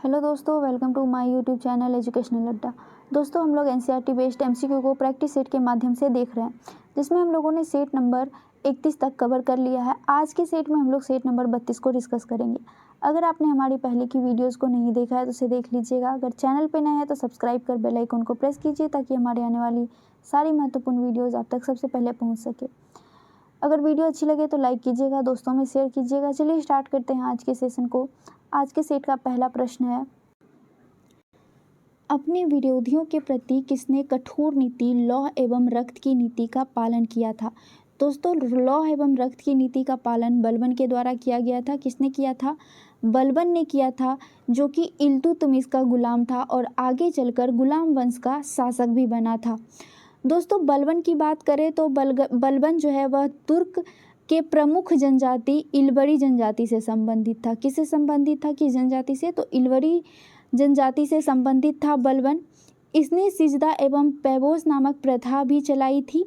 Hello दोस्तों, welcome to my YouTube channel educational Adda. दोस्तों, हम लोग एनसीईआरटी बेस्ड एमसीक्यू को प्रैक्टिस सेट के माध्यम से देख रहे हैं, जिसमें हम लोगों ने सेट नंबर 31 तक कवर कर लिया है। आज के सेट में हम लोग सेट नंबर 32 को डिस्कस करेंगे। अगर आपने हमारी पहले की वीडियोज़ को नहीं देखा है तो उसे देख लीजिएगा। अगर चैनल पर नए हैं तो सब्सक्राइब कर बेल आइकन को प्रेस कीजिए, ताकि हमारे आने वाली सारी महत्वपूर्ण वीडियोज़ आप तक सबसे पहले पहुँच सके। अगर वीडियो अच्छी लगे तो लाइक कीजिएगा, दोस्तों में शेयर कीजिएगा। चलिए स्टार्ट करते हैं आज के सेशन को। आज के सेट का पहला प्रश्न है, अपने विरोधियों के प्रति किसने कठोर नीति लौह एवं रक्त की नीति का पालन किया था। दोस्तों, लौह एवं रक्त की नीति का पालन बलबन के द्वारा किया गया था। किसने किया था? बलबन ने किया था, जो कि इल्तुतमिश का गुलाम था और आगे चलकर गुलाम वंश का शासक भी बना था। दोस्तों, बलबन की बात करें तो बलबन जो है वह तुर्क के प्रमुख जनजाति इल्वरी जनजाति से संबंधित था। किससे संबंधित था? किस जनजाति से? तो इल्वरी जनजाति से संबंधित था बलबन। इसने सिजदा एवं पैबोस नामक प्रथा भी चलाई थी।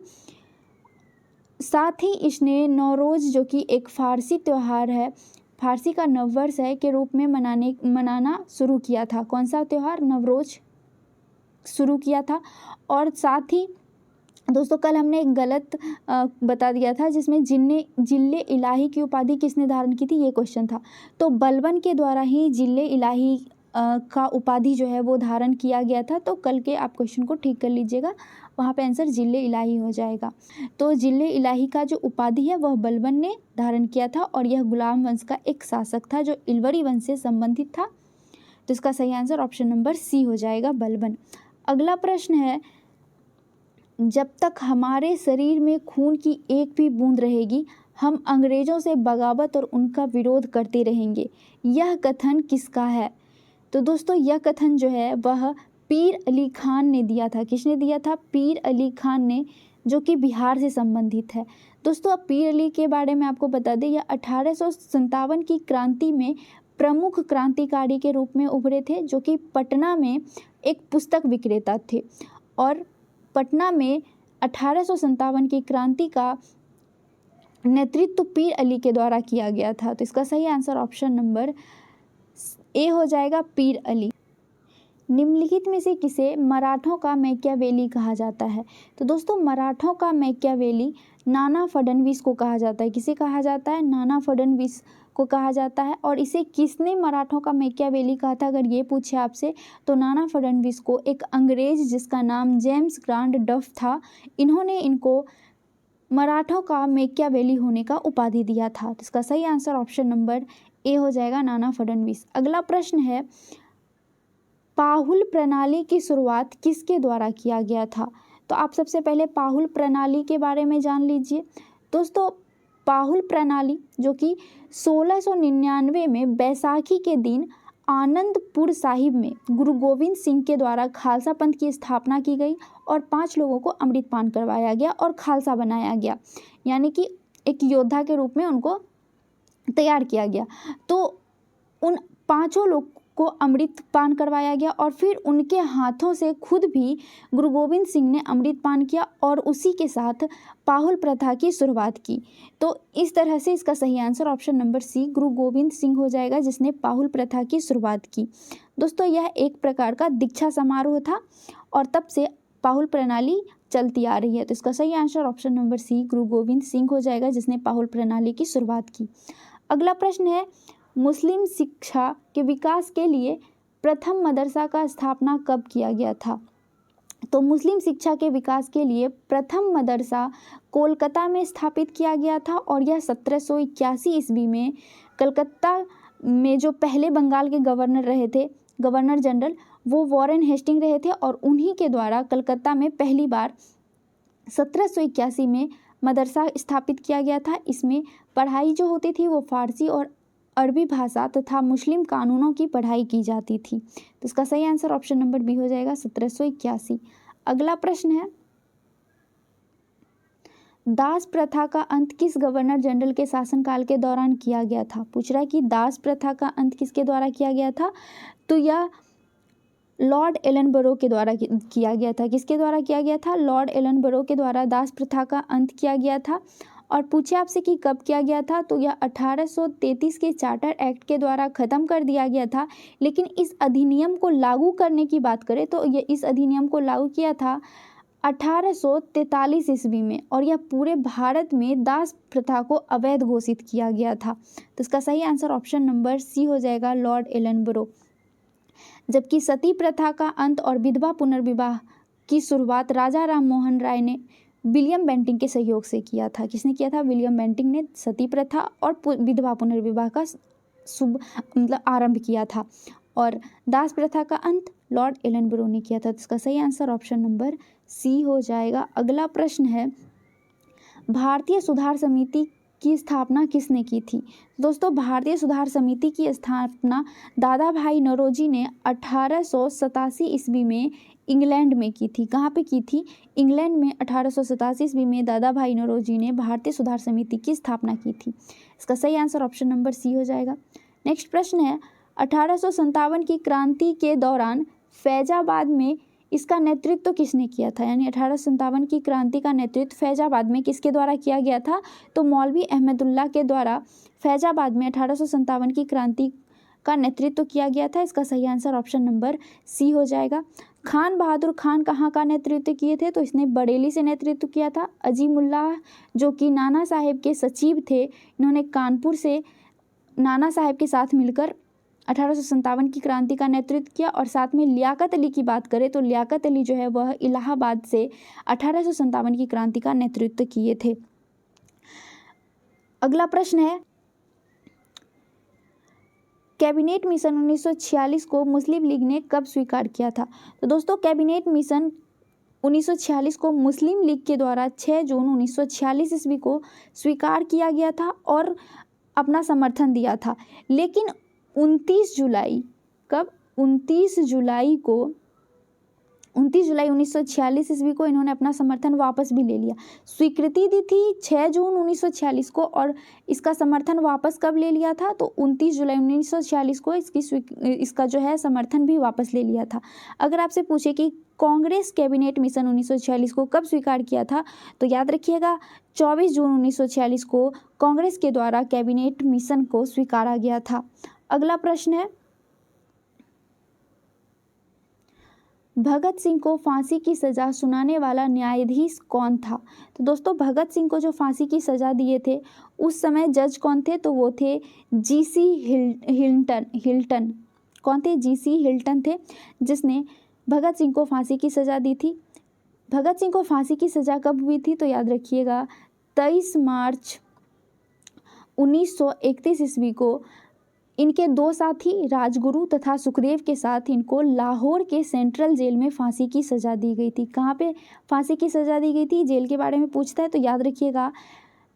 साथ ही इसने नौरोज, जो कि एक फारसी त्यौहार है, फारसी का नववर्ष है, के रूप में मनाना शुरू किया था। कौन सा त्यौहार? नवरोज शुरू किया था। और साथ ही दोस्तों, कल हमने एक गलत बता दिया था, जिसमें जिल्ले इलाही की उपाधि किसने धारण की थी, ये क्वेश्चन था। तो बलबन के द्वारा ही जिल्ले इलाही का उपाधि जो है वो धारण किया गया था। तो कल के आप क्वेश्चन को ठीक कर लीजिएगा, वहाँ पे आंसर जिल्ले इलाही हो जाएगा। तो जिल्ले इलाही का जो उपाधि है वह बलबन ने धारण किया था, और यह गुलाम वंश का एक शासक था जो इल्वरी वंश से संबंधित था। तो इसका सही आंसर ऑप्शन नंबर सी हो जाएगा, बलबन। अगला प्रश्न है, जब तक हमारे शरीर में खून की एक भी बूंद रहेगी, हम अंग्रेजों से बगावत और उनका विरोध करते रहेंगे। यह कथन किसका है? तो दोस्तों, यह कथन जो है वह पीर अली खान ने दिया था। किसने दिया था? पीर अली खान ने, जो कि बिहार से संबंधित है। दोस्तों, अब पीर अली के बारे में आपको बता दें, यह 1857 की क्रांति में प्रमुख क्रांतिकारी के रूप में उभरे थे, जो कि पटना में एक पुस्तक विक्रेता थे। और पटना में 1857 की क्रांति का नेतृत्व पीर अली के द्वारा किया गया था। तो इसका सही आंसर ऑप्शन नंबर ए हो जाएगा, पीर अली। निम्नलिखित में से किसे मराठों का मैकियावेली कहा जाता है? तो दोस्तों, मराठों का मैकियावेली नाना फडणवीस को कहा जाता है। किसे कहा जाता है? नाना फडणवीस को कहा जाता है। और इसे किसने मराठों का मैकियावेली कहा था, अगर ये पूछे आपसे, तो नाना फडणवीस को एक अंग्रेज जिसका नाम जेम्स ग्रांड डफ था, इन्होंने इनको मराठों का मैकियावेली होने का उपाधि दिया था। तो इसका सही आंसर ऑप्शन नंबर ए हो जाएगा, नाना फडणवीस। अगला प्रश्न है, पाहुल प्रणाली की शुरुआत किसके द्वारा किया गया था? तो आप सबसे पहले पाहुल प्रणाली के बारे में जान लीजिए। दोस्तों, पाहुल प्रणाली जो कि 1699 में बैसाखी के दिन आनंदपुर साहिब में गुरु गोविंद सिंह के द्वारा खालसा पंथ की स्थापना की गई, और 5 लोगों को अमृतपान करवाया गया और खालसा बनाया गया, यानी कि एक योद्धा के रूप में उनको तैयार किया गया। तो उन 5 लोग को अमृतपान करवाया गया, और फिर उनके हाथों से खुद भी गुरु गोविंद सिंह ने अमृतपान किया, और उसी के साथ पाहुल प्रथा की शुरुआत की। तो इस तरह से इसका सही आंसर ऑप्शन नंबर सी, गुरु गोविंद सिंह हो जाएगा, जिसने पाहुल प्रथा की शुरुआत की। दोस्तों, यह एक प्रकार का दीक्षा समारोह था, और तब से पाहुल प्रणाली चलती आ रही है। तो इसका सही आंसर ऑप्शन नंबर सी, गुरु गोविंद सिंह हो जाएगा, जिसने पाहुल प्रणाली की शुरुआत की। अगला प्रश्न है, मुस्लिम शिक्षा के विकास के लिए प्रथम मदरसा का स्थापना कब किया गया था? तो मुस्लिम शिक्षा के विकास के लिए प्रथम मदरसा कोलकाता में स्थापित किया गया था, और यह 1781 ईस्वी में कलकत्ता में जो पहले बंगाल के गवर्नर रहे थे, गवर्नर जनरल, वो वॉरेन हेस्टिंग रहे थे, और उन्हीं के द्वारा कलकत्ता में पहली बार 1781 में मदरसा स्थापित किया गया था। इसमें पढ़ाई जो होती थी वो फारसी और अरबी भाषा तथा मुस्लिम कानूनों की पढ़ाई की जाती थी। तो इसका सही आंसर ऑप्शन नंबर बी हो जाएगा, 1781। अगला प्रश्न है, दास प्रथा का अंत किस गवर्नर जनरल के शासनकाल के दौरान किया गया था? पूछ रहा है कि दास प्रथा का अंत किसके द्वारा किया गया था? तो यह लॉर्ड एलनबरो के द्वारा किया गया था। किसके द्वारा किया गया था? लॉर्ड एलनबरो के द्वारा दास प्रथा का अंत किया गया था। और पूछे आपसे कि कब किया गया था, तो यह 1833 के चार्टर एक्ट के द्वारा ख़त्म कर दिया गया था। लेकिन इस अधिनियम को लागू करने की बात करें तो ये इस अधिनियम को लागू किया था 1843 ईस्वी में, और यह पूरे भारत में दास प्रथा को अवैध घोषित किया गया था। तो इसका सही आंसर ऑप्शन नंबर सी हो जाएगा, लॉर्ड एलनबरो। जबकि सती प्रथा का अंत और विधवा पुनर्विवाह की शुरुआत राजा राम मोहन राय ने विलियम बेंटिंक के सहयोग से किया था। किसने किया था? विलियम बेंटिंक ने सती प्रथा और विधवा पुनर्विवाह का आरंभ किया था, और दास प्रथा का अंत लॉर्ड एलनबरो ने किया था। तो इसका सही आंसर ऑप्शन नंबर सी हो जाएगा। अगला प्रश्न है, भारतीय सुधार समिति की स्थापना किसने की थी? दोस्तों, भारतीय सुधार समिति की स्थापना दादा भाई नौरोजी ने 1887 ईस्वी में इंग्लैंड में की थी। कहाँ पे की थी? इंग्लैंड में 1887 ईस्वी में दादा भाई नौरोजी ने भारतीय सुधार समिति की स्थापना की थी। इसका सही आंसर ऑप्शन नंबर सी हो जाएगा। नेक्स्ट प्रश्न है, 1857 की क्रांति के दौरान फैजाबाद में इसका नेतृत्व किसने किया था? यानी 1857 की क्रांति का नेतृत्व फैजाबाद में किसके द्वारा किया गया था? तो मौलवी अहमदुल्ला के द्वारा फैजाबाद में 1857 की क्रांति का नेतृत्व किया गया था। इसका सही आंसर ऑप्शन नंबर सी हो जाएगा। खान बहादुर खान कहाँ का नेतृत्व किए थे? तो इसने बरेली से नेतृत्व किया था। अजीमुल्लाह जो कि नाना साहेब के सचिव थे, इन्होंने कानपुर से नाना साहेब के साथ मिलकर 1857 की क्रांति का नेतृत्व किया। और साथ में लियाकत अली की बात करें तो लियाकत अली जो है वह इलाहाबाद से 1857 की क्रांति का नेतृत्व किए थे। अगला प्रश्न है, कैबिनेट मिशन 1946 को मुस्लिम लीग ने कब स्वीकार किया था? तो दोस्तों, कैबिनेट मिशन 1946 को मुस्लिम लीग के द्वारा 6 जून 1946 ईस्वी को स्वीकार किया गया था और अपना समर्थन दिया था। लेकिन 29 जुलाई 1946 ईस्वी को इन्होंने अपना समर्थन वापस भी ले लिया। स्वीकृति दी थी 6 जून 1946 को, और इसका समर्थन वापस कब ले लिया था? तो 29 जुलाई 1946 को इसका जो है समर्थन भी वापस ले लिया था। अगर आपसे पूछे कि कांग्रेस कैबिनेट मिशन 1946 को कब स्वीकार किया था, तो याद रखिएगा 24 जून 1946 को कांग्रेस के द्वारा कैबिनेट मिशन को स्वीकारा गया था। अगला प्रश्न है, भगत सिंह को फांसी की सजा सुनाने वाला न्यायाधीश कौन था? तो दोस्तों, भगत सिंह को जो फांसी की सजा दिए थे उस समय जज कौन थे? तो वो थे जीसी हिल्टन। कौन थे? जीसी हिल्टन थे, जिसने भगत सिंह को फांसी की सजा दी थी। भगत सिंह को फांसी की सजा कब हुई थी? तो याद रखिएगा 23 मार्च 1931 ईस्वी को इनके दो साथी राजगुरु तथा सुखदेव के साथ इनको लाहौर के सेंट्रल जेल में फांसी की सज़ा दी गई थी। कहाँ पे फांसी की सज़ा दी गई थी? जेल के बारे में पूछता है तो याद रखिएगा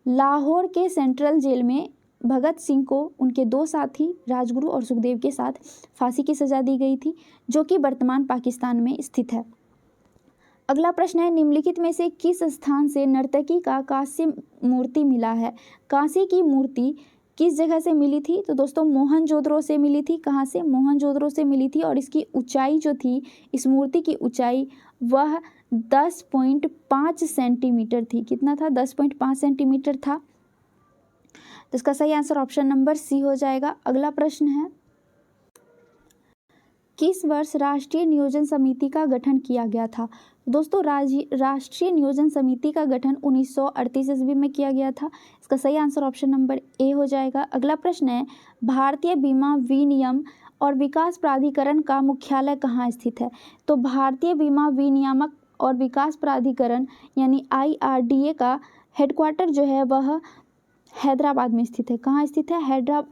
लाहौर के सेंट्रल जेल में भगत सिंह को उनके दो साथी राजगुरु और सुखदेव के साथ फांसी की सज़ा दी गई थी, जो कि वर्तमान पाकिस्तान में स्थित है। अगला प्रश्न है, निम्नलिखित में से किस स्थान से नर्तकी का कांस्य मूर्ति मिला है? कांसे की मूर्ति किस जगह से मिली थी? तो दोस्तों, मोहनजोदड़ो से मिली थी। कहाँ से? मोहनजोदड़ो से मिली थी। और इसकी ऊंचाई जो थी, इस मूर्ति की ऊंचाई वह 10.5 सेंटीमीटर थी। कितना था? 10.5 सेंटीमीटर था। तो इसका सही आंसर ऑप्शन नंबर सी हो जाएगा। अगला प्रश्न है, किस वर्ष राष्ट्रीय नियोजन समिति का गठन किया गया था? दोस्तों, राष्ट्रीय नियोजन समिति का गठन 1938 ईस्वी में किया गया था। इसका सही आंसर ऑप्शन नंबर ए हो जाएगा। अगला प्रश्न है, भारतीय बीमा विनियम और विकास प्राधिकरण का मुख्यालय कहाँ स्थित है? तो भारतीय बीमा विनियामक और विकास प्राधिकरण यानी IRDA का हेडक्वार्टर जो है वह हैदराबाद में स्थित है। कहाँ स्थित है?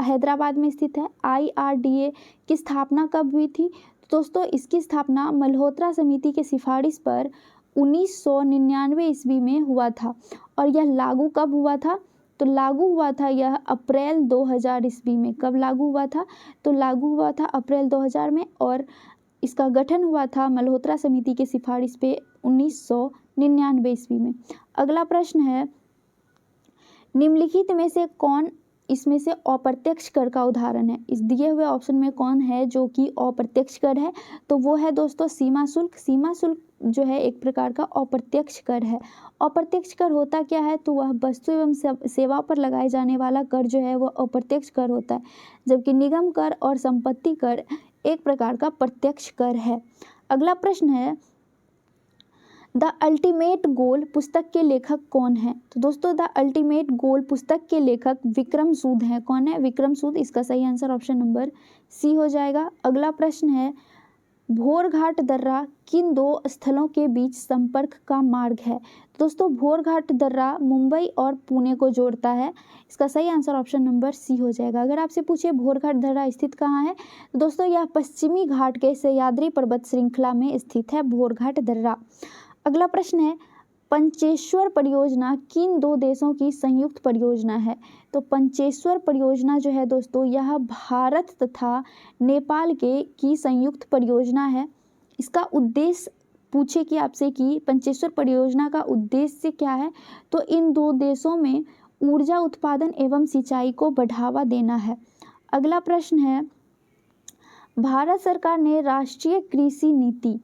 हैदराबाद में स्थित है। IRDA की स्थापना कब हुई थी? दोस्तों, इसकी स्थापना मल्होत्रा समिति के सिफारिश पर 1999 ईस्वी में हुआ था। और यह लागू कब हुआ था? तो लागू हुआ था यह अप्रैल 2000 ईस्वी में। कब लागू हुआ था? तो लागू हुआ था अप्रैल 2000 में, और इसका गठन हुआ था मल्होत्रा समिति के सिफारिश पे 1999 ईस्वी में। अगला प्रश्न है, निम्नलिखित में से कौन इसमें से अप्रत्यक्ष कर का उदाहरण है? इस दिए हुए ऑप्शन में कौन है जो कि अप्रत्यक्ष कर है? तो वो है दोस्तों सीमा शुल्क। सीमा शुल्क जो है एक प्रकार का अप्रत्यक्ष कर है। अप्रत्यक्ष कर होता क्या है? तो वह वस्तु एवं सेवा पर लगाए जाने वाला कर जो है वो अप्रत्यक्ष कर होता है, जबकि निगम कर और संपत्ति कर एक प्रकार का प्रत्यक्ष कर है। अगला प्रश्न है, द अल्टीमेट गोल पुस्तक के लेखक कौन है? तो दोस्तों द अल्टीमेट गोल पुस्तक के लेखक विक्रम सूद हैं। कौन है? विक्रम सूद। इसका सही आंसर ऑप्शन नंबर सी हो जाएगा। अगला प्रश्न है, भोरघाट दर्रा किन दो स्थलों के बीच संपर्क का मार्ग है? तो दोस्तों भोरघाट दर्रा मुंबई और पुणे को जोड़ता है। इसका सही आंसर ऑप्शन नंबर सी हो जाएगा। अगर आपसे पूछे भोरघाट दर्रा स्थित कहाँ है, तो दोस्तों यह पश्चिमी घाट के सह्याद्री पर्वत श्रृंखला में स्थित है भोरघाट दर्रा। अगला प्रश्न है, पंचेश्वर परियोजना किन दो देशों की संयुक्त परियोजना है? तो पंचेश्वर परियोजना जो है दोस्तों यह भारत तथा नेपाल की संयुक्त परियोजना है। इसका उद्देश्य पूछे कि आपसे कि पंचेश्वर परियोजना का उद्देश्य क्या है, तो इन दो देशों में ऊर्जा उत्पादन एवं सिंचाई को बढ़ावा देना है। अगला प्रश्न है, भारत सरकार ने राष्ट्रीय कृषि नीति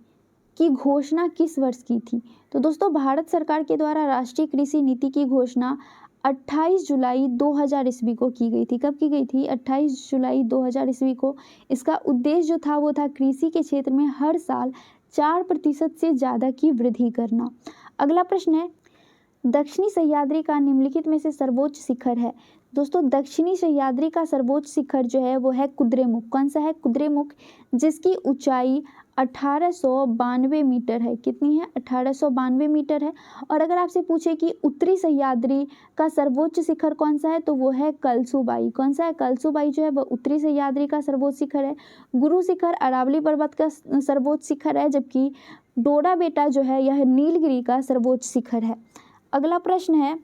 की घोषणा किस वर्ष की थी? तो दोस्तों भारत सरकार के द्वारा राष्ट्रीय कृषि नीति की घोषणा 28 जुलाई 2000 ईस्वी को की गई थी। कब की गई थी? 28 जुलाई 2000 ईस्वी को। इसका उद्देश्य जो था वो था कृषि के क्षेत्र में हर साल 4% से ज़्यादा की वृद्धि करना। अगला प्रश्न है, दक्षिणी सह्याद्री का निम्नलिखित में से सर्वोच्च शिखर है? दोस्तों दक्षिणी सह्याद्री का सर्वोच्च शिखर जो है वो है कुद्रेमुख। कौन सा है? कुद्रेमुख, जिसकी ऊंचाई 1892 मीटर है। कितनी है? 1892 मीटर है। और अगर आपसे पूछे कि उत्तरी सह्याद्री का सर्वोच्च शिखर कौन सा है, तो वो है कलसूबाई। कौन सा है? कलसूबाई जो है वो उत्तरी सह्याद्री का सर्वोच्च शिखर है। गुरु शिखर अरावली पर्वत का सर्वोच्च शिखर है, जबकि डोडा बेटा जो है यह नीलगिरी का सर्वोच्च शिखर है। अगला प्रश्न है,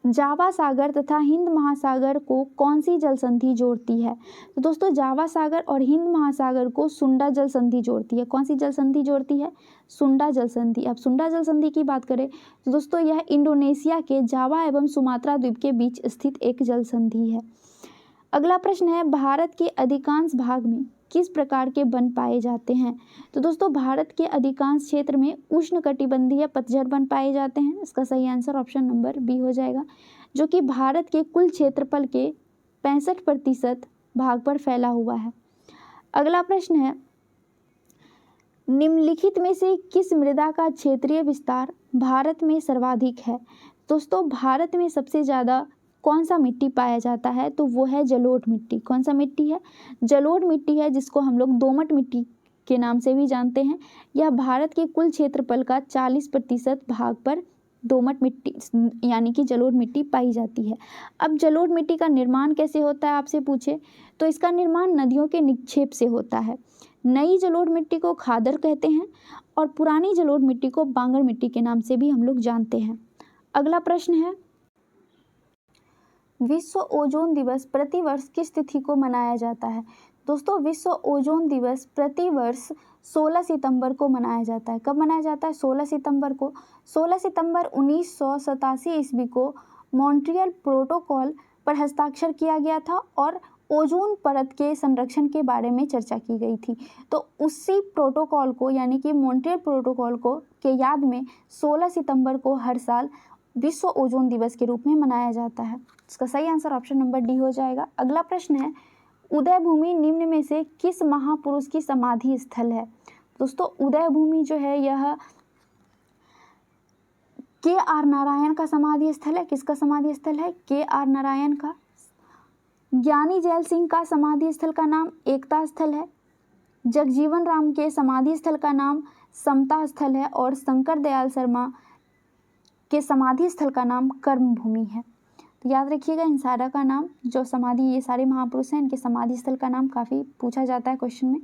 जावा सागर तथा हिंद महासागर को कौन सी जल संधि जोड़ती है? तो दोस्तों जावा सागर और हिंद महासागर को सुंडा जल संधि जोड़ती है। कौन सी जल संधि जोड़ती है? सुंडा जल संधि। अब सुंडा जल संधि की बात करें तो दोस्तों यह इंडोनेशिया के जावा एवं सुमात्रा द्वीप के बीच स्थित एक जल संधि है। अगला प्रश्न है, भारत के अधिकांश भाग में किस प्रकार के वन पाए जाते हैं? तो दोस्तों भारत के अधिकांश क्षेत्र में उष्णकटिबंधीय पतझड़ वन पाए जाते हैं। इसका सही आंसर ऑप्शन नंबर बी हो जाएगा, जो कि भारत के कुल क्षेत्रफल के 65% भाग पर फैला हुआ है। अगला प्रश्न है, निम्नलिखित में से किस मृदा का क्षेत्रीय विस्तार भारत में सर्वाधिक है? दोस्तों भारत में सबसे ज़्यादा कौन सा मिट्टी पाया जाता है? तो वो है जलोढ़ मिट्टी। कौन सा मिट्टी है? जलोढ़ मिट्टी है, जिसको हम लोग दोमट मिट्टी के नाम से भी जानते हैं। यह भारत के कुल क्षेत्रफल का 40% भाग पर दोमट मिट्टी यानी कि जलोढ़ मिट्टी पाई जाती है। अब जलोढ़ मिट्टी का निर्माण कैसे होता है आपसे पूछे, तो इसका निर्माण नदियों के निक्षेप से होता है। नई जलोढ़ मिट्टी को खादर कहते हैं और पुरानी जलोढ़ मिट्टी को बांगर मिट्टी के नाम से भी हम लोग जानते हैं। अगला प्रश्न है, विश्व ओजोन दिवस प्रतिवर्ष किस तिथि को मनाया जाता है? दोस्तों विश्व ओजोन दिवस प्रतिवर्ष 16 सितंबर को मनाया जाता है। कब मनाया जाता है? 16 सितंबर को। 16 सितंबर 1987 ईस्वी को मॉन्ट्रियल प्रोटोकॉल पर हस्ताक्षर किया गया था और ओजोन परत के संरक्षण के बारे में चर्चा की गई थी। तो उसी प्रोटोकॉल को यानी कि मॉन्ट्रियल प्रोटोकॉल को के याद में 16 सितंबर को हर साल विश्व ओजोन दिवस के रूप में मनाया जाता है। इसका सही आंसर ऑप्शन नंबर डी हो जाएगा। अगला प्रश्न है, उदय भूमि निम्न में से किस महापुरुष की समाधि स्थल है? दोस्तों उदय भूमि जो है यह के.आर. नारायण का समाधि स्थल है। किसका समाधि स्थल है? के.आर. नारायण का। ज्ञानी जैल सिंह का समाधि स्थल का नाम एकता स्थल है। जगजीवन राम के समाधि स्थल का नाम समता स्थल है और शंकर दयाल शर्मा के समाधि स्थल का नाम कर्म भूमि है। तो याद रखिएगा इन सारा का नाम, जो समाधि ये सारे महापुरुष हैं इनके समाधि स्थल का नाम काफ़ी पूछा जाता है क्वेश्चन में,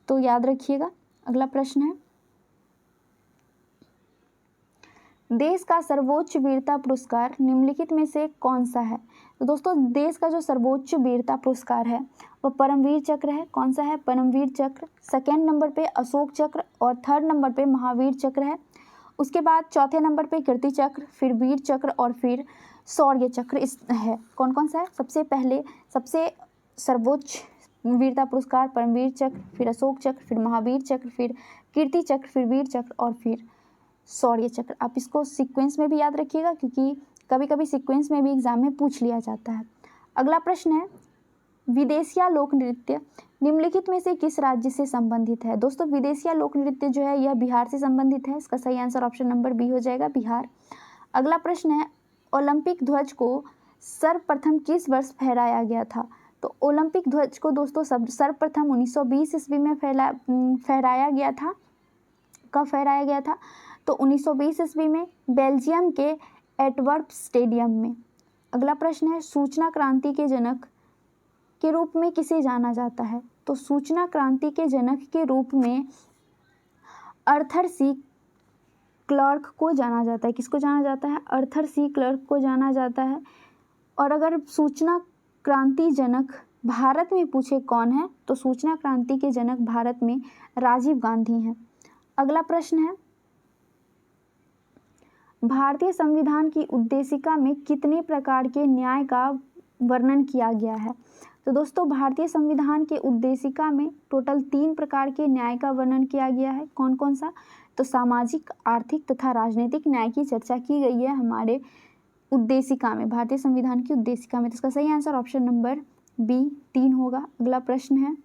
तो याद रखिएगा। अगला प्रश्न है, देश का सर्वोच्च वीरता पुरस्कार निम्नलिखित में से कौन सा है? तो दोस्तों देश का जो सर्वोच्च वीरता पुरस्कार है वह परमवीर चक्र है। कौन सा है? परमवीर चक्र। सेकेंड नंबर पे अशोक चक्र और थर्ड नंबर पे महावीर चक्र है। उसके बाद चौथे नंबर पे कीर्ति चक्र, फिर वीर चक्र और फिर शौर्य चक्र इस है। कौन कौन सा है? सबसे पहले सबसे सर्वोच्च वीरता पुरस्कार परमवीर चक्र, फिर अशोक चक्र, फिर महावीर चक्र, फिर कीर्ति चक्र, फिर वीर चक्र और फिर शौर्य चक्र। आप इसको सीक्वेंस में भी याद रखिएगा क्योंकि कभी कभी सीक्वेंस में भी एग्जाम में पूछ लिया जाता है। अगला प्रश्न है, विदेशिया लोक नृत्य निम्नलिखित में से किस राज्य से संबंधित है? दोस्तों विदेशिया लोक नृत्य जो है यह बिहार से संबंधित है। इसका सही आंसर ऑप्शन नंबर बी हो जाएगा, बिहार। अगला प्रश्न है, ओलंपिक ध्वज को सर्वप्रथम किस वर्ष फहराया गया था? तो ओलंपिक ध्वज को दोस्तों सर्वप्रथम 1920 ईस्वी में फहराया गया था। कब फहराया गया था? तो 1920 ईस्वी में बेल्जियम के एंटवर्प स्टेडियम में। अगला प्रश्न है, सूचना क्रांति के जनक के रूप में किसे जाना जाता है? तो सूचना क्रांति के जनक के रूप में आर्थर सी क्लार्क को जाना जाता है। किसको जाना जाता है? आर्थर सी क्लार्क को जाना जाता है। और अगर सूचना क्रांति जनक भारत में पूछे कौन है, तो सूचना क्रांति के जनक भारत में राजीव गांधी हैं। अगला प्रश्न है, भारतीय संविधान की उद्देशिका में कितने प्रकार के न्याय का वर्णन किया गया है? तो दोस्तों भारतीय संविधान के उद्देशिका में टोटल 3 प्रकार के न्याय का वर्णन किया गया है। कौन कौन सा? तो सामाजिक, आर्थिक तथा राजनीतिक न्याय की चर्चा की गई है हमारे उद्देशिका में, भारतीय संविधान की उद्देशिका में। तो इसका सही आंसर ऑप्शन नंबर बी 3 होगा। अगला प्रश्न है,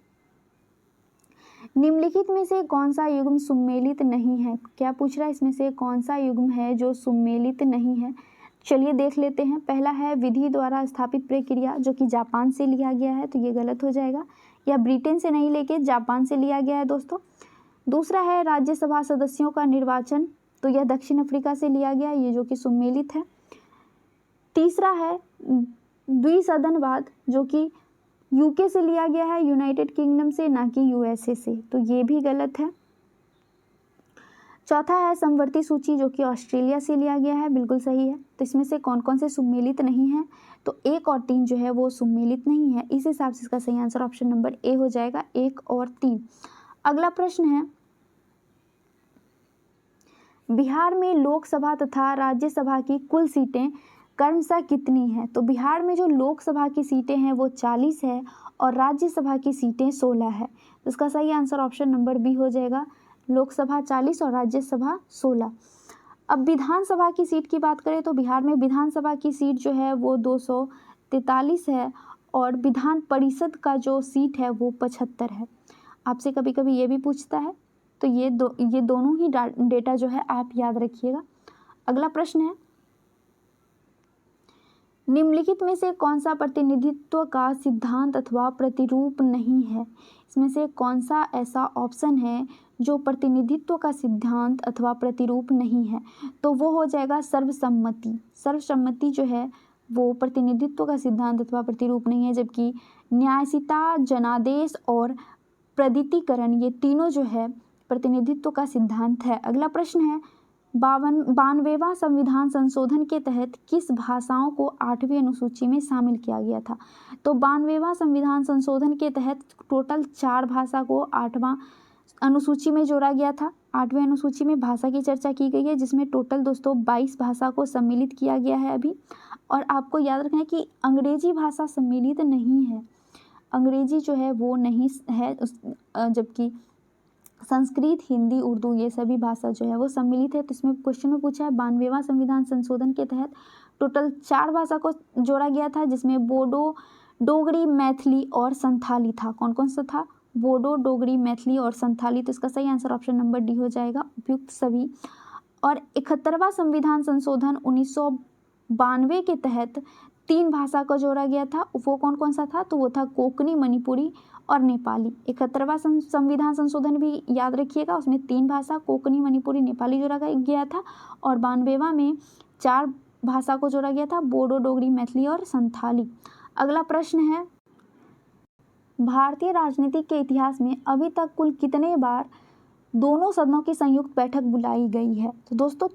निम्नलिखित में से कौन सा युग्म सुमेलित नहीं है? क्या पूछ रहा है? इसमें से कौन सा युग्म है जो सुमेलित नहीं है? चलिए देख लेते हैं। पहला है विधि द्वारा स्थापित प्रक्रिया, जो कि जापान से लिया गया है, तो ये गलत हो जाएगा। या ब्रिटेन से नहीं लेके जापान से लिया गया है दोस्तों। दूसरा है राज्यसभा सदस्यों का निर्वाचन, तो यह दक्षिण अफ्रीका से लिया गया है, ये जो कि सुमेलित है। तीसरा है द्विसदनवाद, जो कि यूके से लिया गया है, यूनाइटेड किंगडम से, ना कि यूएसए से, तो ये भी गलत है। चौथा है समवर्ती सूची, जो कि ऑस्ट्रेलिया से लिया गया है, बिल्कुल सही है। तो इसमें से कौन कौन से सुमेलित नहीं है? तो 1 और 3 जो है वो सुमेलित नहीं है। इस हिसाब से इसका सही आंसर ऑप्शन नंबर ए हो जाएगा, 1 और 3। अगला प्रश्न है, बिहार में लोकसभा तथा राज्यसभा की कुल सीटें क्रमशः कितनी है? तो बिहार में जो लोकसभा की सीटें हैं वो 40 है और राज्यसभा की सीटें 16 है। तो इसका सही आंसर ऑप्शन नंबर बी हो जाएगा, लोकसभा 40 और राज्यसभा 16। अब विधानसभा की सीट की बात करें तो बिहार में विधानसभा की सीट जो है वो 243 है और विधान परिषद का जो सीट है वो 75 है। आपसे कभी कभी ये भी पूछता है, तो ये दोनों ही डेटा जो है आप याद रखिएगा। अगला प्रश्न है, निम्नलिखित में से कौन सा प्रतिनिधित्व का सिद्धांत अथवा प्रतिरूप नहीं है? इसमें से कौन सा ऐसा ऑप्शन है जो प्रतिनिधित्व का सिद्धांत अथवा प्रतिरूप नहीं है? तो वो हो जाएगा सर्वसम्मति। सर्वसम्मति जो है वो प्रतिनिधित्व का सिद्धांत अथवा प्रतिरूप नहीं है, जबकि न्यायशीता, जनादेश और प्रदितीकरण, ये तीनों जो है प्रतिनिधित्व का सिद्धांत है। अगला प्रश्न है, 92वां संविधान संशोधन के तहत किस भाषाओं को 8वीं अनुसूची में शामिल किया गया था? तो 92वां संविधान संशोधन के तहत टोटल 4 भाषा को 8वां अनुसूची में जोड़ा गया था। 8वीं अनुसूची में भाषा की चर्चा की गई है, जिसमें टोटल दोस्तों 22 भाषा को सम्मिलित किया गया है अभी। और आपको याद रखना है कि अंग्रेजी भाषा सम्मिलित नहीं है, अंग्रेजी जो है वो नहीं है, जबकि संस्कृत, हिंदी, उर्दू ये सभी भाषा जो है वो सम्मिलित है। तो इसमें क्वेश्चन में पूछा है 92वां संविधान संशोधन के तहत टोटल 4 भाषा को जोड़ा गया था, जिसमें बोडो, डोगरी, मैथिली और संथाली था। कौन कौन सा था? बोडो, डोगरी, मैथिली और संथाली। तो इसका सही आंसर ऑप्शन नंबर डी हो जाएगा, उपयुक्त सभी। और 71वां संविधान संशोधन 1992 के तहत 3 भाषा को जोड़ा गया था। वो कौन कौन सा था? तो वो था कोंकणी, मणिपुरी और नेपाली। 71वां संविधान संशोधन भी याद रखिएगा, उसमें 3 भाषा कोंकणी, मणिपुरी, नेपाली जोड़ा गया था। और 92वां में 4 भाषा को जोड़ा गया था, बोडो, डोगरी, मैथिली और संथाली। अगला प्रश्न है, भारतीय राजनीति के इतिहास में अभी तक कुल कितने बार दोनों सदनों की संयुक्त बैठक बुलाई गई है? तो दोस्तों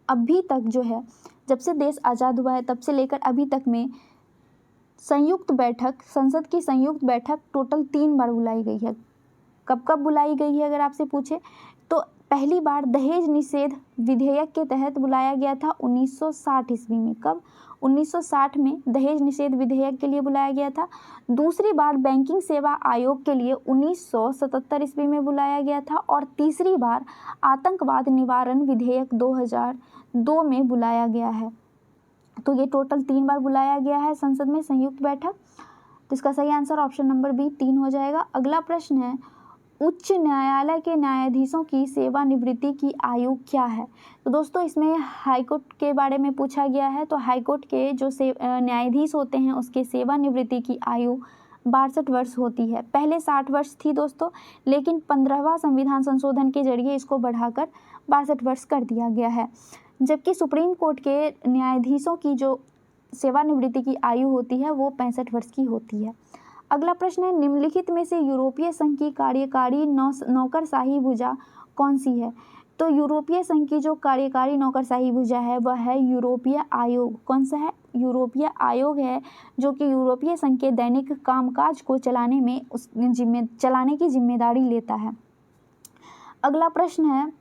अभी तक जो है, जब से देश आज़ाद हुआ है तब से लेकर अभी तक में संयुक्त बैठक, संसद की संयुक्त बैठक टोटल 3 बार बुलाई गई है। कब कब बुलाई गई है अगर आपसे पूछे तो पहली बार दहेज निषेध विधेयक के तहत बुलाया गया था 1960 ईस्वी में। कब? 1960 में दहेज निषेध विधेयक के लिए बुलाया गया था। दूसरी बार बैंकिंग सेवा आयोग के लिए 1977 ईस्वी में बुलाया गया था और तीसरी बार आतंकवाद निवारण विधेयक 2002 में बुलाया गया है। तो ये टोटल 3 बार बुलाया गया है संसद में संयुक्त बैठक। तो इसका सही आंसर ऑप्शन नंबर बी 3 हो जाएगा। अगला प्रश्न है, उच्च न्यायालय के न्यायाधीशों की सेवानिवृत्ति की आयु क्या है? तो दोस्तों इसमें हाईकोर्ट के बारे में पूछा गया है। तो हाईकोर्ट के जो न्यायाधीश होते हैं उसके सेवानिवृत्ति की आयु 62 वर्ष होती है। पहले 60 वर्ष थी दोस्तों, लेकिन 15वां संविधान संशोधन के जरिए इसको बढ़ाकर 62 वर्ष कर दिया गया है। जबकि सुप्रीम कोर्ट के न्यायाधीशों की जो सेवानिवृत्ति की आयु होती है वो 65 वर्ष की होती है। अगला प्रश्न है, निम्नलिखित में से यूरोपीय संघ की कार्यकारी नौकरशाही भुजा कौन सी है? तो यूरोपीय संघ की जो कार्यकारी नौकरशाही भुजा है वह है यूरोपीय आयोग। कौन सा है? यूरोपीय आयोग है, जो कि यूरोपीय संघ के दैनिक कामकाज को चलाने की जिम्मेदारी लेता है। अगला प्रश्न है,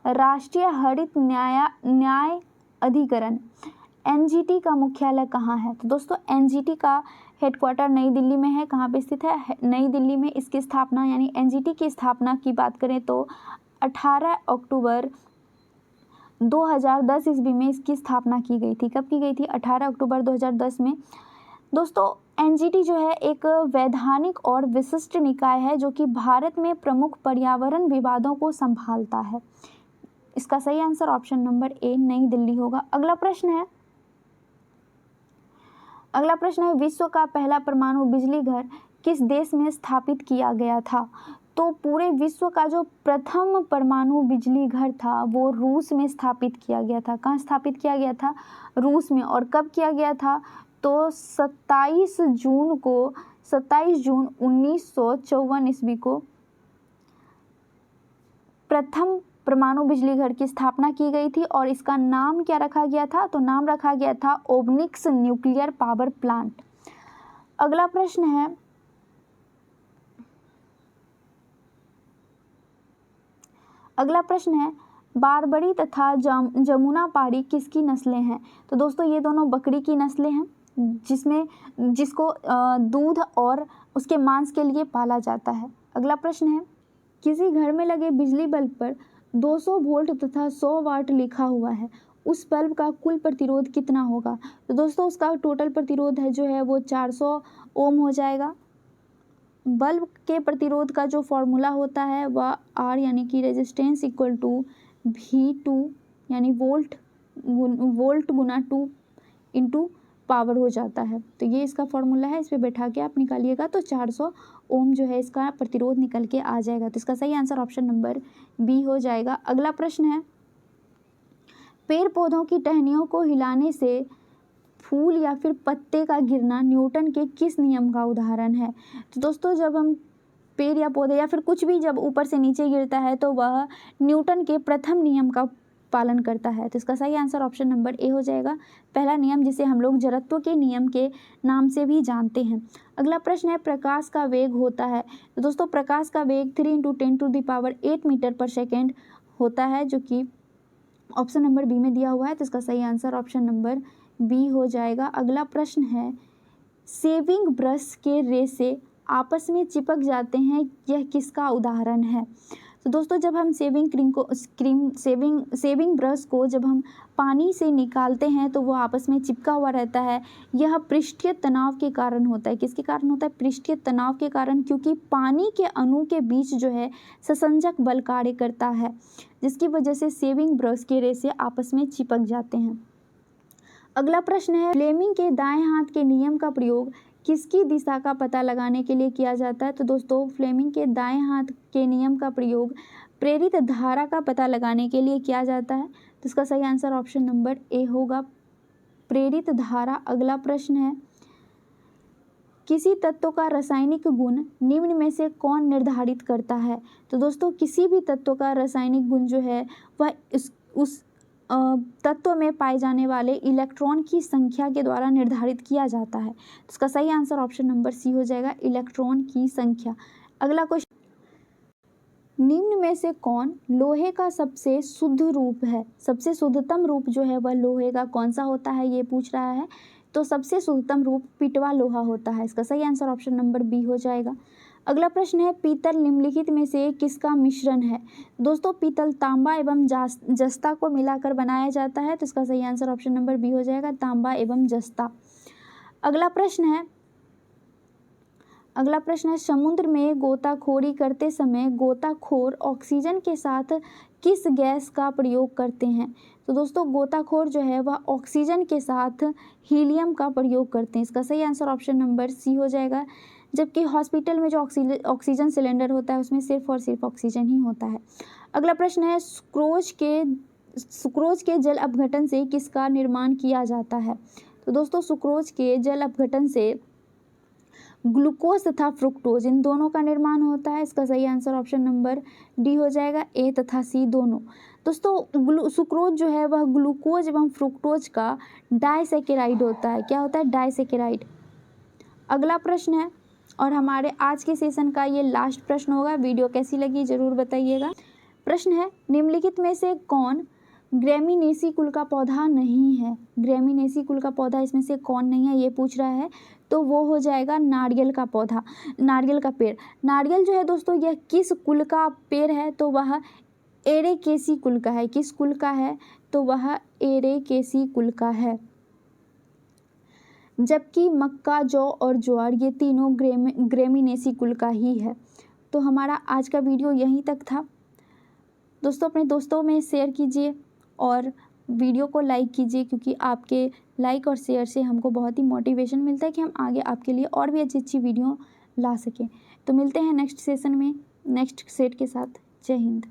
राष्ट्रीय हरित न्याय अधिकरण एनजीटी का मुख्यालय कहाँ है? तो दोस्तों एनजीटी का हेडक्वार्टर नई दिल्ली में है। कहाँ पे स्थित है? नई दिल्ली में। इसकी स्थापना यानी एनजीटी की स्थापना की बात करें तो 18 अक्टूबर 2010 ईस्वी में इसकी स्थापना की गई थी। कब की गई थी? 18 अक्टूबर 2010 में। दोस्तों एनजीटी जो है एक वैधानिक और विशिष्ट निकाय है जो कि भारत में प्रमुख पर्यावरण विवादों को संभालता है। इसका सही आंसर ऑप्शन नंबर ए नई दिल्ली होगा। अगला प्रश्न है, विश्व का पहला परमाणु बिजली घर किस देश में स्थापित किया गया था? तो पूरे विश्व का जो प्रथम परमाणु बिजली घर था वो रूस में स्थापित किया गया था। कहाँ स्थापित किया गया था? रूस में। और कब किया गया था? तो 27 जून 1954 ईस्वी को प्रथम परमाणु बिजली घर की स्थापना की गई थी। और इसका नाम क्या रखा गया था? तो नाम रखा गया था ओब्निक्स न्यूक्लियर पावर प्लांट। अगला प्रश्न है, बारबरी तथा जमुना पारी किसकी नस्लें हैं? तो दोस्तों ये दोनों बकरी की नस्लें हैं जिसको दूध और उसके मांस के लिए पाला जाता है। अगला प्रश्न है, किसी घर में लगे बिजली बल्ब पर 200 वोल्ट तथा 100 वाट लिखा हुआ है, उस बल्ब का कुल प्रतिरोध कितना होगा? तो दोस्तों उसका टोटल प्रतिरोध है जो है वो 400 ओम हो जाएगा। बल्ब के प्रतिरोध का जो फॉर्मूला होता है वह R यानी कि रेजिस्टेंस इक्वल टू V2 यानी वोल्ट गुना 2 इंटू पावर हो जाता है। तो ये इसका फॉर्मूला है, इस पे बैठा के आप निकालिएगा तो 400 ओम जो है इसका प्रतिरोध निकल के आ जाएगा। तो इसका सही आंसर ऑप्शन नंबर बी हो जाएगा। अगला प्रश्न है, पेड़ पौधों की टहनियों को हिलाने से फूल या फिर पत्ते का गिरना न्यूटन के किस नियम का उदाहरण है? तो दोस्तों जब हम पेड़ या पौधे या फिर कुछ भी जब ऊपर से नीचे गिरता है तो वह न्यूटन के प्रथम नियम का पालन करता है। तो इसका सही आंसर ऑप्शन नंबर ए हो जाएगा, पहला नियम जिसे हम लोग जड़त्व के नियम के नाम से भी जानते हैं। अगला प्रश्न है, प्रकाश का वेग होता है? तो दोस्तों प्रकाश का वेग 3 × 10⁸ मीटर पर सेकेंड होता है, जो कि ऑप्शन नंबर बी में दिया हुआ है। तो इसका सही आंसर ऑप्शन नंबर बी हो जाएगा। अगला प्रश्न है, सेविंग ब्रश के रेशे आपस में चिपक जाते हैं, यह किसका उदाहरण है? तो दोस्तों जब हम सेविंग ब्रश को जब हम पानी से निकालते हैं तो वो आपस में चिपका हुआ रहता है। यह पृष्ठीय तनाव के कारण होता है। किसके कारण होता है? पृष्ठीय तनाव के कारण, क्योंकि पानी के अणु के बीच जो है ससंजक बल कार्य करता है, जिसकी वजह से सेविंग ब्रश के रेशे आपस में चिपक जाते हैं। अगला प्रश्न है, फ्लेमिंग के दाएं हाथ के नियम का प्रयोग किसकी दिशा का पता लगाने के लिए किया जाता है? तो दोस्तों फ्लेमिंग के दाएं हाथ के नियम का प्रयोग प्रेरित धारा का पता लगाने के लिए किया जाता है। तो इसका सही आंसर ऑप्शन नंबर ए होगा, प्रेरित धारा। अगला प्रश्न है, किसी तत्व का रासायनिक गुण निम्न में से कौन निर्धारित करता है? तो दोस्तों किसी भी तत्व का रासायनिक गुण जो है वह उस तत्व में पाए जाने वाले इलेक्ट्रॉन की संख्या के द्वारा निर्धारित किया जाता है। तो इसका सही आंसर ऑप्शन नंबर सी हो जाएगा, इलेक्ट्रॉन की संख्या। अगला क्वेश्चन, निम्न में से कौन लोहे का सबसे शुद्ध रूप है? सबसे शुद्धतम रूप जो है वह लोहे का कौन सा होता है, ये पूछ रहा है। तो सबसे शुद्धतम रूप पिटवा लोहा होता है। इसका सही आंसर ऑप्शन नंबर बी हो जाएगा। अगला प्रश्न है, पीतल निम्नलिखित में से किसका मिश्रण है? दोस्तों पीतल तांबा एवं जस्ता को मिलाकर बनाया जाता है, तो इसका सही आंसर ऑप्शन नंबर बी हो जाएगा, तांबा एवं जस्ता। अगला प्रश्न है समुद्र में गोताखोरी करते समय गोताखोर ऑक्सीजन के साथ किस गैस का प्रयोग करते हैं? तो दोस्तों गोताखोर जो है वह ऑक्सीजन के साथ हीलियम का प्रयोग करते हैं। इसका सही आंसर ऑप्शन नंबर सी हो जाएगा। जबकि हॉस्पिटल में जो ऑक्सीजन सिलेंडर होता है उसमें सिर्फ और सिर्फ ऑक्सीजन ही होता है। अगला प्रश्न है, सुक्रोज के जल अपघटन से किसका निर्माण किया जाता है? तो दोस्तों सुक्रोज के जल अपघटन से ग्लूकोज तथा फ्रुक्टोज इन दोनों का निर्माण होता है। इसका सही आंसर ऑप्शन नंबर डी हो जाएगा, ए तथा सी दोनों। दोस्तों सुक्रोज जो है वह ग्लूकोज एवं फ्रुक्टोज का डाइसैकेराइड होता है। क्या होता है? डाइसैकेराइड। अगला प्रश्न है और हमारे आज के सेशन का ये लास्ट प्रश्न होगा। वीडियो कैसी लगी ज़रूर बताइएगा। प्रश्न है, निम्नलिखित में से कौन ग्रेमिनेसी कुल का पौधा नहीं है? ग्रेमिनेसी कुल का पौधा इसमें से कौन नहीं है, ये पूछ रहा है। तो वो हो जाएगा नारियल का पौधा, नारियल का पेड़। नारियल जो है दोस्तों यह किस कुल का पेड़ है? तो वह एरेकेसी कुल का है। किस कुल का है? तो वह एरेकेसी कुल का है। जबकि मक्का, जौ और ज्वार ये तीनों ग्रेमिनेसी कुल का ही है। तो हमारा आज का वीडियो यहीं तक था। दोस्तों अपने दोस्तों में शेयर कीजिए और वीडियो को लाइक कीजिए, क्योंकि आपके लाइक और शेयर से हमको बहुत ही मोटिवेशन मिलता है कि हम आगे आपके लिए और भी अच्छी अच्छी वीडियो ला सकें। तो मिलते हैं नेक्स्ट सेशन में नेक्स्ट सेट के साथ। जय हिंद।